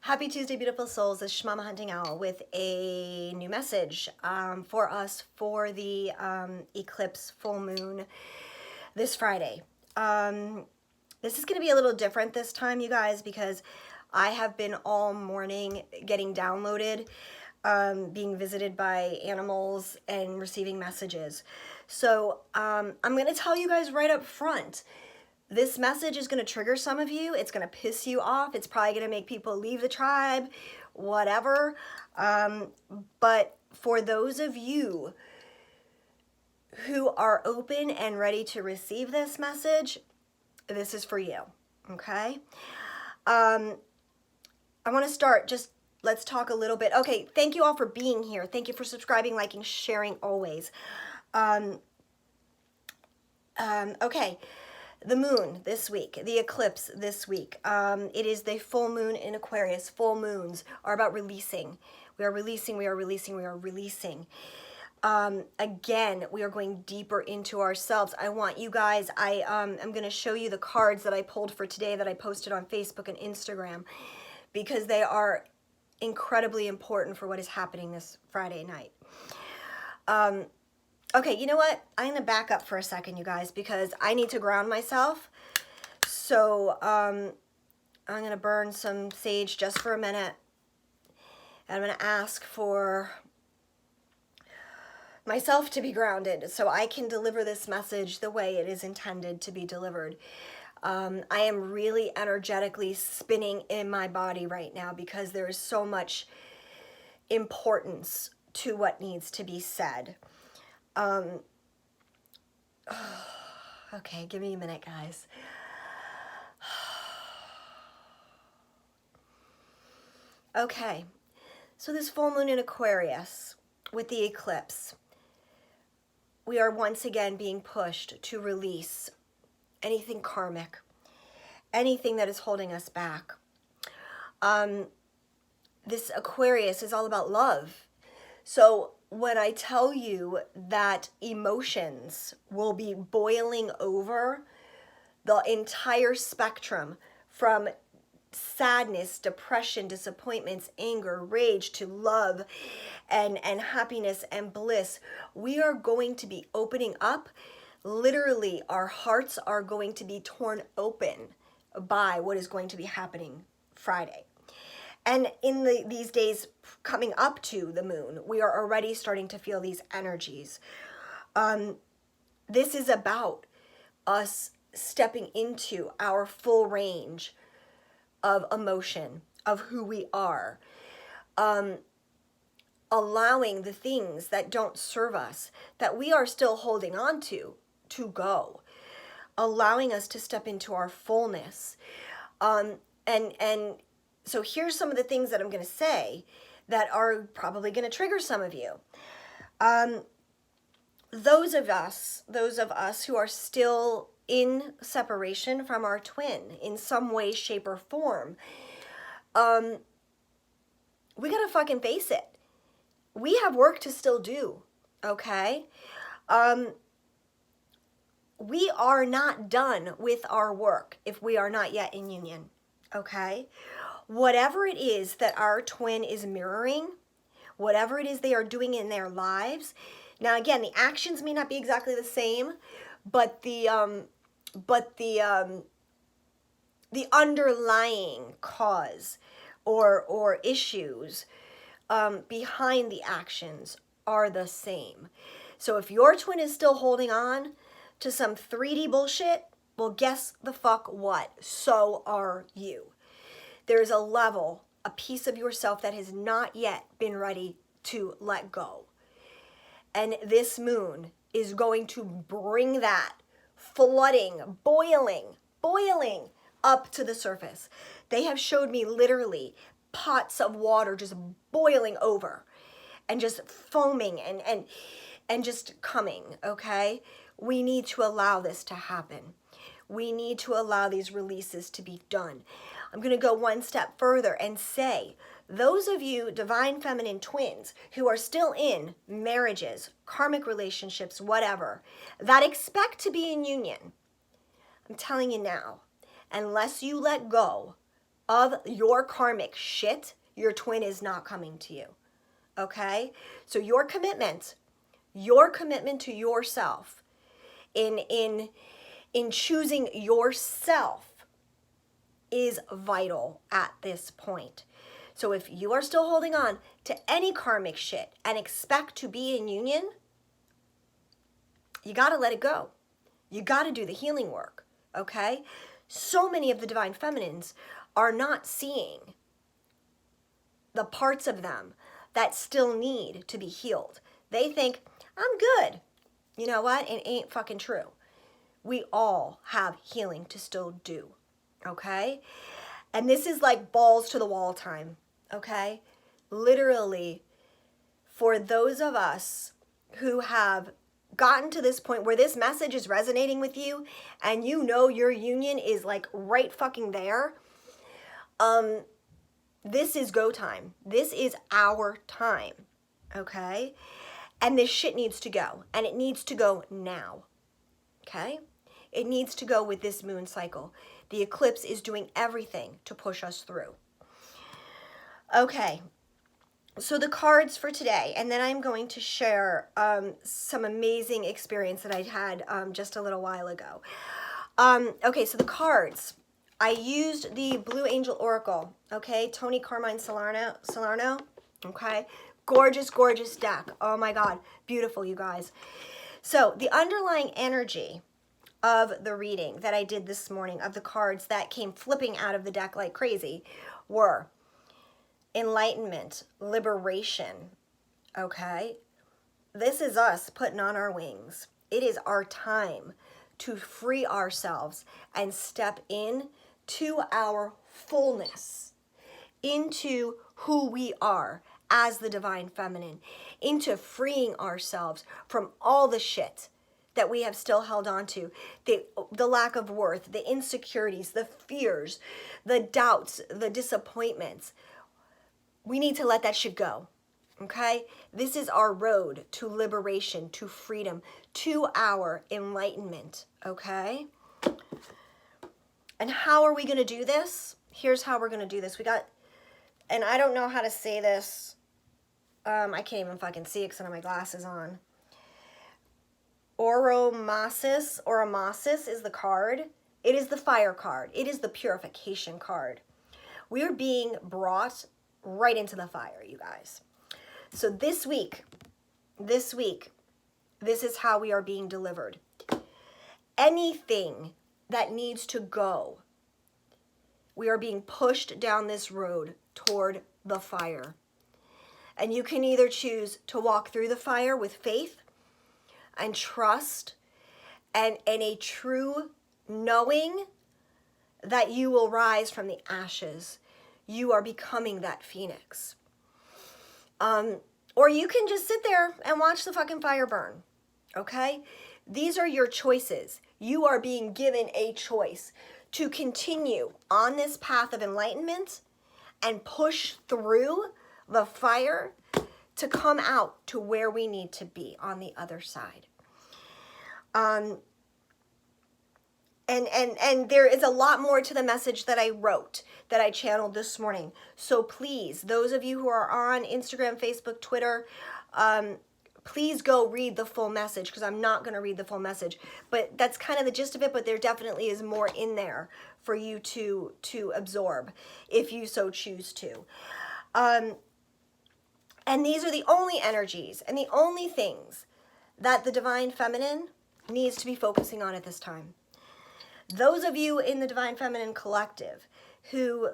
Happy Tuesday, beautiful souls. This is Shmama Hunting Owl with a new message for us for the eclipse full moon this Friday. This is going to be a little different this time, you guys, because I have been all morning getting downloaded, being visited by animals and receiving messages. So I'm going to tell you guys right up front, this message is going to trigger some of you. It's going to piss you off. It's probably going to make people leave the tribe, whatever. But for those of you who are open and ready to receive this message, this is for you, okay? I want to start let's talk a little bit. Okay, thank you all for being here. Thank you for subscribing, liking, sharing always. Okay. The moon this week, the eclipse this week. It is the full moon in Aquarius. Full moons are about releasing. We are releasing, we are releasing, we are releasing. Again, we are going deeper into ourselves. I want you guys, I'm going to show you the cards that I pulled for today that I posted on Facebook and Instagram because they are incredibly important for what is happening this Friday night. Okay, you know what? I'm going to back up for a second, you guys, because I need to ground myself. So I'm going to burn some sage just for a minute. And I'm going to ask for myself to be grounded so I can deliver this message the way it is intended to be delivered. I am really energetically spinning in my body right now because there is so much importance to what needs to be said. Okay, give me a minute, guys. Okay, so this full moon in Aquarius with the eclipse, we are once again being pushed to release anything karmic, anything that is holding us back. This Aquarius is all about love. So when I tell you that emotions will be boiling over the entire spectrum from sadness, depression, disappointments, anger, rage to love and happiness and bliss, we are going to be opening up. Literally, our hearts are going to be torn open by what is going to be happening Friday. And in these days coming up to the moon, we are already starting to feel these energies. This is about us stepping into our full range of emotion, of who we are, allowing the things that don't serve us, that we are still holding on to go, allowing us to step into our fullness. So here's some of the things that I'm going to say that are probably going to trigger some of you. Those of us who are still in separation from our twin in some way, shape, or form, we got to fucking face it. We have work to still do, okay? We are not done with our work if we are not yet in union, okay? Whatever it is that our twin is mirroring, whatever it is they are doing in their lives. Now, again, the actions may not be exactly the same, but the underlying cause or issues behind the actions are the same. So if your twin is still holding on to some 3D bullshit, well, guess the fuck what? So are you. There's a level, a piece of yourself that has not yet been ready to let go. And this moon is going to bring that flooding, boiling up to the surface. They have showed me literally pots of water just boiling over and just foaming and just coming, okay? We need to allow this to happen. We need to allow these releases to be done. I'm going to go one step further and say, those of you divine feminine twins who are still in marriages, karmic relationships, whatever, that expect to be in union, I'm telling you now, unless you let go of your karmic shit, your twin is not coming to you. Okay? So your commitment to yourself in choosing yourself is vital at this point. So if you are still holding on to any karmic shit and expect to be in union, you got to let it go. You got to do the healing work, okay? So many of the divine feminines are not seeing the parts of them that still need to be healed. They think, I'm good. You know what? It ain't fucking true. We all have healing to still do, okay? And this is like balls to the wall time, okay? Literally, for those of us who have gotten to this point where this message is resonating with you and you know your union is like right fucking there, this is go time. This is our time, okay? And this shit needs to go, and it needs to go now, okay? It needs to go with this moon cycle. The eclipse is doing everything to push us through. Okay, so the cards for today, and then I'm going to share some amazing experience that I had just a little while ago. Okay, so the cards. I used the Blue Angel Oracle, okay? Tony Carmine Salerno, okay? Gorgeous, gorgeous deck. Oh my God, beautiful, you guys. So the underlying energy of the reading that I did this morning, of the cards that came flipping out of the deck like crazy, were enlightenment, liberation, okay? This is us putting on our wings. It is our time to free ourselves and step in to our fullness, into who we are as the divine feminine, into freeing ourselves from all the shit that we have still held on to, the lack of worth, the insecurities, the fears, the doubts, the disappointments. We need to let that shit go, okay? This is our road to liberation, to freedom, to our enlightenment, okay? And how are we going to do this? Here's how we're going to do this. We got, and I don't know how to say this. I can't even fucking see it because I have my glasses on. Oromasis is the card. It is the fire card. It is the purification card. We are being brought right into the fire, you guys. So this week, this is how we are being delivered. Anything that needs to go, we are being pushed down this road toward the fire. And you can either choose to walk through the fire with faith and trust and a true knowing that you will rise from the ashes. You are becoming that phoenix. Or you can just sit there and watch the fucking fire burn, okay? These are your choices. You are being given a choice to continue on this path of enlightenment and push through the fire to come out to where we need to be on the other side. And there is a lot more to the message that I wrote, that I channeled this morning. So please, those of you who are on Instagram, Facebook, Twitter, please go read the full message, because I'm not going to read the full message. But that's kind of the gist of it, but there definitely is more in there for you to absorb if you so choose to. And these are the only energies and the only things that the Divine Feminine needs to be focusing on at this time. Those of you in the Divine Feminine Collective who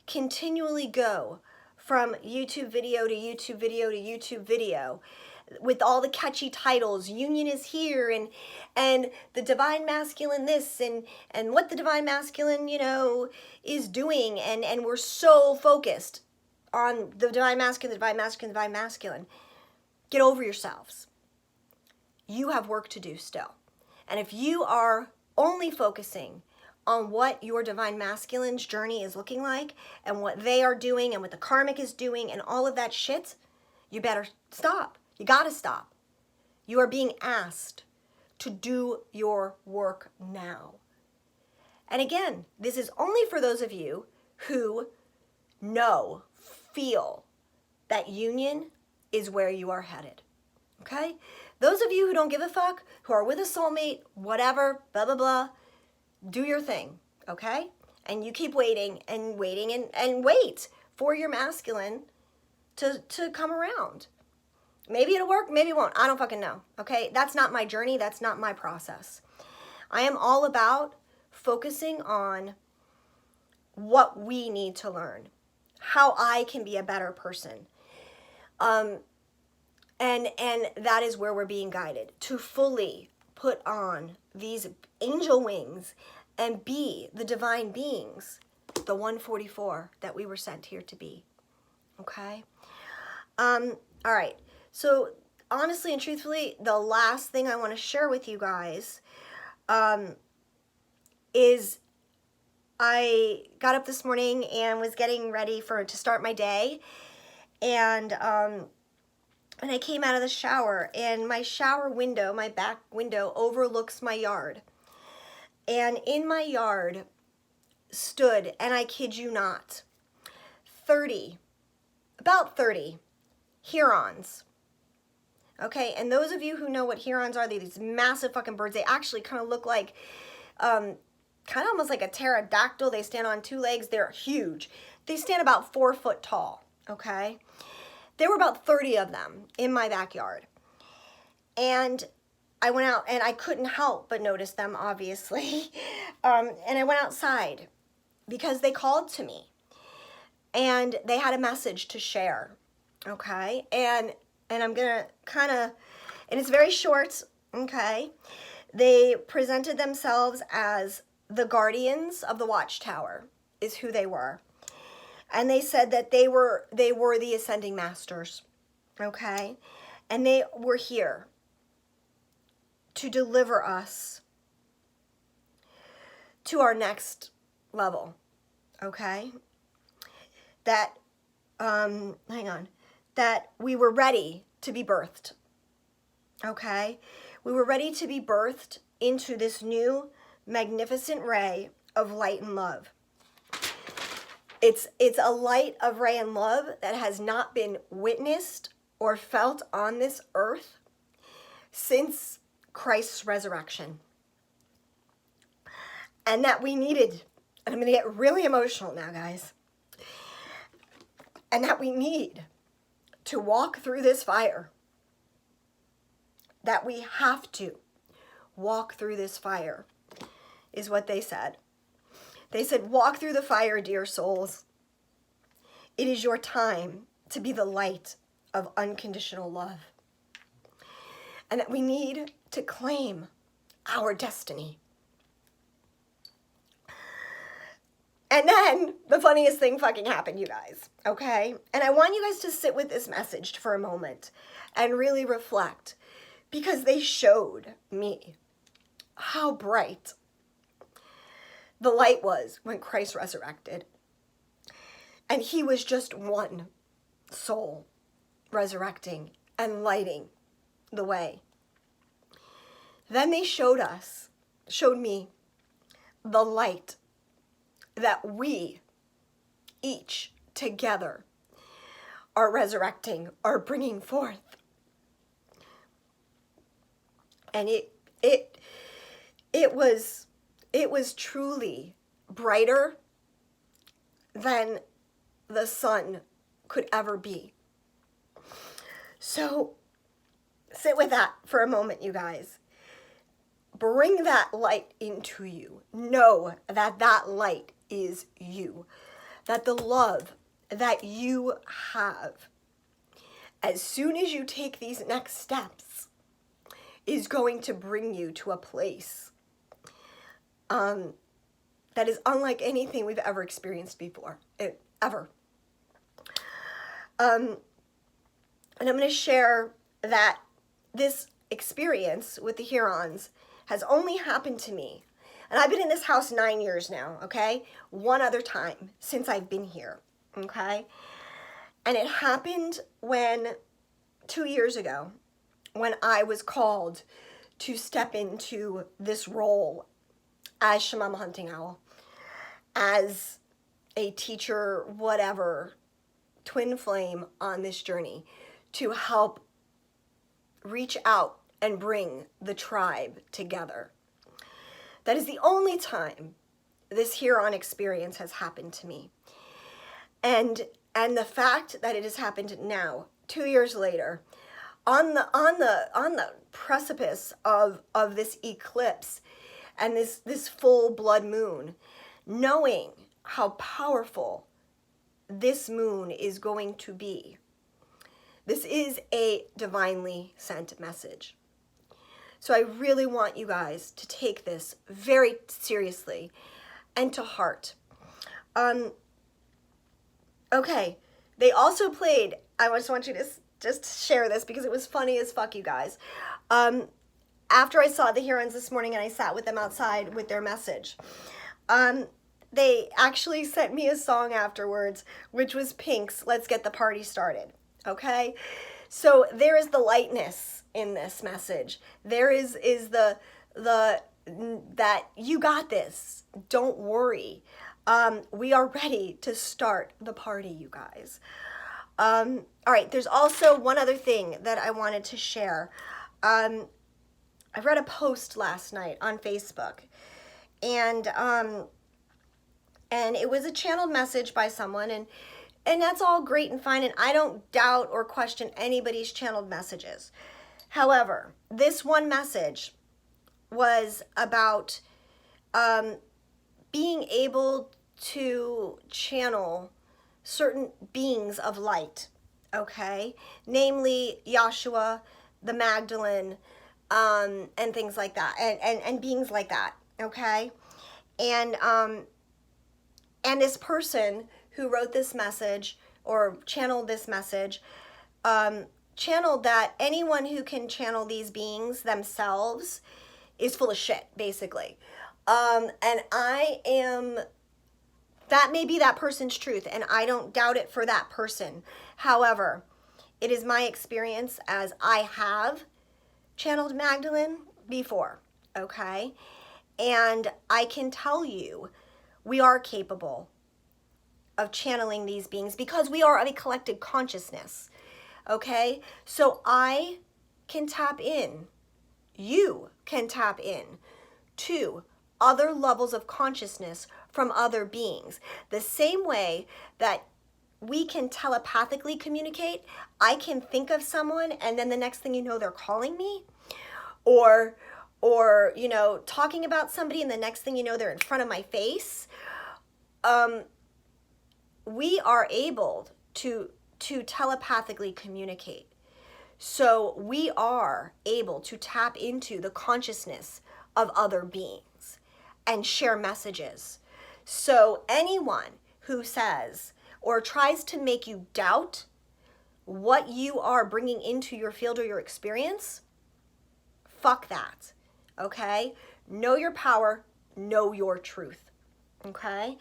continually go from YouTube video to YouTube video to YouTube video with all the catchy titles, union is here, and the Divine Masculine this, and what the Divine Masculine, is doing, and we're so focused on the Divine Masculine, the Divine Masculine, the Divine Masculine. Get over yourselves. You have work to do still. And if you are only focusing on what your Divine Masculine's journey is looking like and what they are doing and what the karmic is doing and all of that shit, you better stop. You gotta stop. You are being asked to do your work now. And again, this is only for those of you who feel that union is where you are headed. Okay? Those of you who don't give a fuck, who are with a soulmate, whatever, blah, blah, blah, do your thing. Okay? And you keep waiting and waiting and wait for your masculine to come around. Maybe it'll work, maybe it won't. I don't fucking know. Okay? That's not my journey. That's not my process. I am all about focusing on what we need to learn, how I can be a better person. And that is where we're being guided to fully put on these angel wings and be the divine beings, the 144 that we were sent here to be. Okay? All right. So honestly and truthfully, the last thing I want to share with you guys is I got up this morning and was getting ready to start my day, and I came out of the shower, and my shower window, my back window, overlooks my yard. And in my yard stood, and I kid you not, about 30 herons. Okay, and those of you who know what herons are, they're these massive fucking birds. They actually kind of look like, kind of almost like a pterodactyl. They stand on two legs. They're huge. They stand about 4 foot tall, okay? There were about 30 of them in my backyard. And I went out, and I couldn't help but notice them, obviously. And I went outside because they called to me. And they had a message to share, okay? And I'm going to kind of, and it's very short, okay? They presented themselves as the guardians of the watchtower, is who they were. And they said that they were the ascending masters, okay? And they were here to deliver us to our next level, okay? That, that we were ready to be birthed, okay? We were ready to be birthed into this new magnificent ray of light and love. It's a light of ray and love that has not been witnessed or felt on this earth since Christ's resurrection. And that we needed, and I'm going to get really emotional now, guys, and that we need to walk through this fire. That we have to walk through this fire, is what they said. They said, walk through the fire, dear souls. It is your time to be the light of unconditional love. And that we need to claim our destiny. And then the funniest thing fucking happened, you guys, okay? And I want you guys to sit with this message for a moment and really reflect, because they showed me how bright the light was when Christ resurrected. And he was just one soul resurrecting and lighting the way. Then they showed me the light that we each together are resurrecting, are bringing forth. And it was truly brighter than the sun could ever be. So sit with that for a moment, you guys. Bring that light into you. Know that that light is you. That the love that you have, as soon as you take these next steps, is going to bring you to a place that is unlike anything we've ever experienced before, ever. And I'm going to share that this experience with the Hurons has only happened to me. And I've been in this house 9 years now, okay? One other time since I've been here, okay? And it happened 2 years ago, when I was called to step into this role as Shamama Hunting Owl, as a teacher, whatever, twin flame on this journey to help reach out and bring the tribe together. That is the only time this Huron experience has happened to me. And the fact that it has happened now, 2 years later, on the precipice of this eclipse and this full blood moon, knowing how powerful this moon is going to be. This is a divinely sent message. So I really want you guys to take this very seriously and to heart. Okay, they also played, I just want you to just share this because it was funny as fuck, you guys. After I saw the Hurons this morning and I sat with them outside with their message, they actually sent me a song afterwards, which was Pink's Let's Get the Party Started. Okay? So there is the lightness in this message. There is the that you got this. Don't worry. We are ready to start the party, you guys. All right, there's also one other thing that I wanted to share. I read a post last night on Facebook, and it was a channeled message by someone, and that's all great and fine, and I don't doubt or question anybody's channeled messages. However, this one message was about being able to channel certain beings of light, okay? Namely, Yahshua, the Magdalene, and things like that, and beings like that, okay? And this person who wrote this message or channeled this message, channeled that anyone who can channel these beings themselves is full of shit, basically. And that may be that person's truth, and I don't doubt it for that person. However, it is my experience, as I have channeled Magdalene before, okay? And I can tell you, we are capable of channeling these beings because we are of a collective consciousness, okay? So I can tap in, you can tap in to other levels of consciousness from other beings. The same way that we can telepathically communicate, I can think of someone and then the next thing you know, they're calling me, or you know, talking about somebody and the next thing you know, they're in front of my face. We are able to telepathically communicate. So we are able to tap into the consciousness of other beings and share messages. So anyone who says or tries to make you doubt what you are bringing into your field or your experience, fuck that, okay? Know your power, know your truth, okay?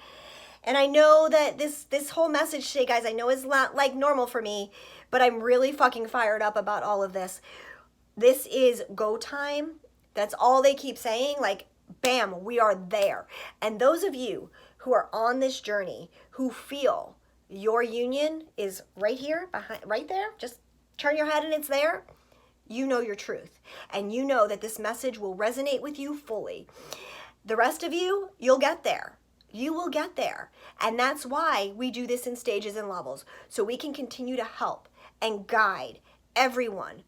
And I know that this whole message today, guys, I know is not like normal for me, but I'm really fucking fired up about all of this. This is go time. That's all they keep saying. Like, bam, we are there. And those of you who are on this journey, who feel your union is right here, behind, right there, just turn your head and it's there, you know your truth. And you know that this message will resonate with you fully. The rest of you, you'll get there. You will get there. And that's why we do this in stages and levels, so we can continue to help and guide everyone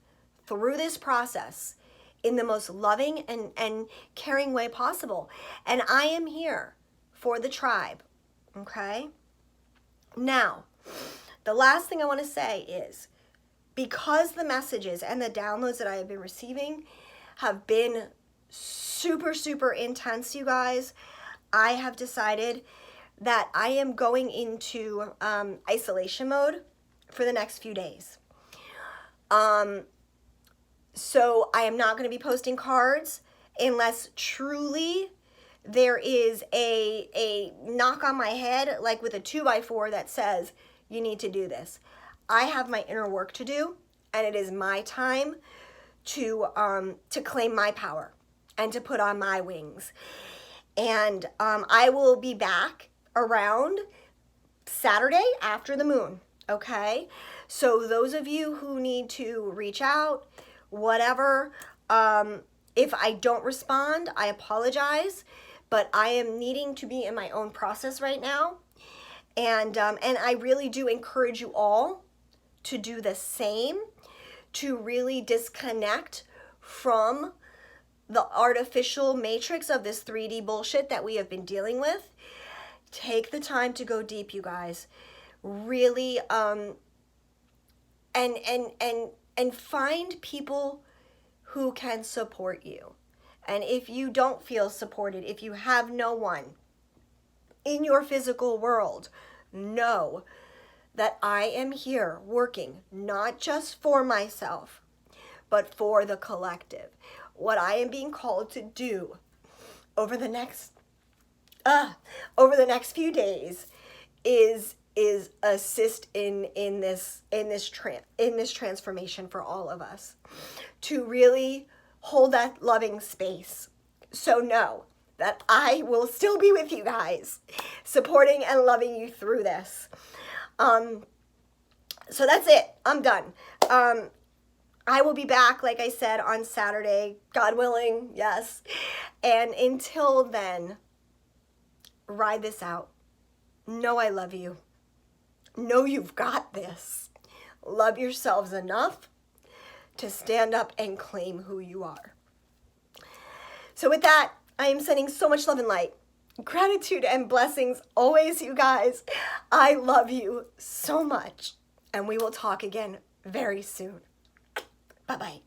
through this process in the most loving and caring way possible. And I am here for the tribe, okay? Now, the last thing I want to say is, because the messages and the downloads that I have been receiving have been super, super intense, you guys, I have decided that I am going into isolation mode for the next few days. So I am not going to be posting cards unless truly there is a knock on my head, like with a 2x4 that says, you need to do this. I have my inner work to do, and it is my time to claim my power and to put on my wings. And I will be back around Saturday after the moon, okay? So those of you who need to reach out, whatever, if I don't respond, I apologize, but I am needing to be in my own process right now. And I really do encourage you all to do the same, to really disconnect from the artificial matrix of this 3D bullshit that we have been dealing with. Take the time to go deep, you guys. Really, and find people who can support you. And if you don't feel supported, if you have no one in your physical world, know that I am here working not just for myself, but for the collective. What I am being called to do over the next few days is assist in this transformation for all of us, to really hold that loving space. So know that I will still be with you guys, supporting and loving you through this. So that's it. I'm done. I will be back, like I said, on Saturday, God willing, yes. And until then, ride this out. Know I love you. Know you've got this. Love yourselves enough to stand up and claim who you are. So with that, I am sending so much love and light. Gratitude and blessings always, you guys. I love you so much. And we will talk again very soon. Bye-bye.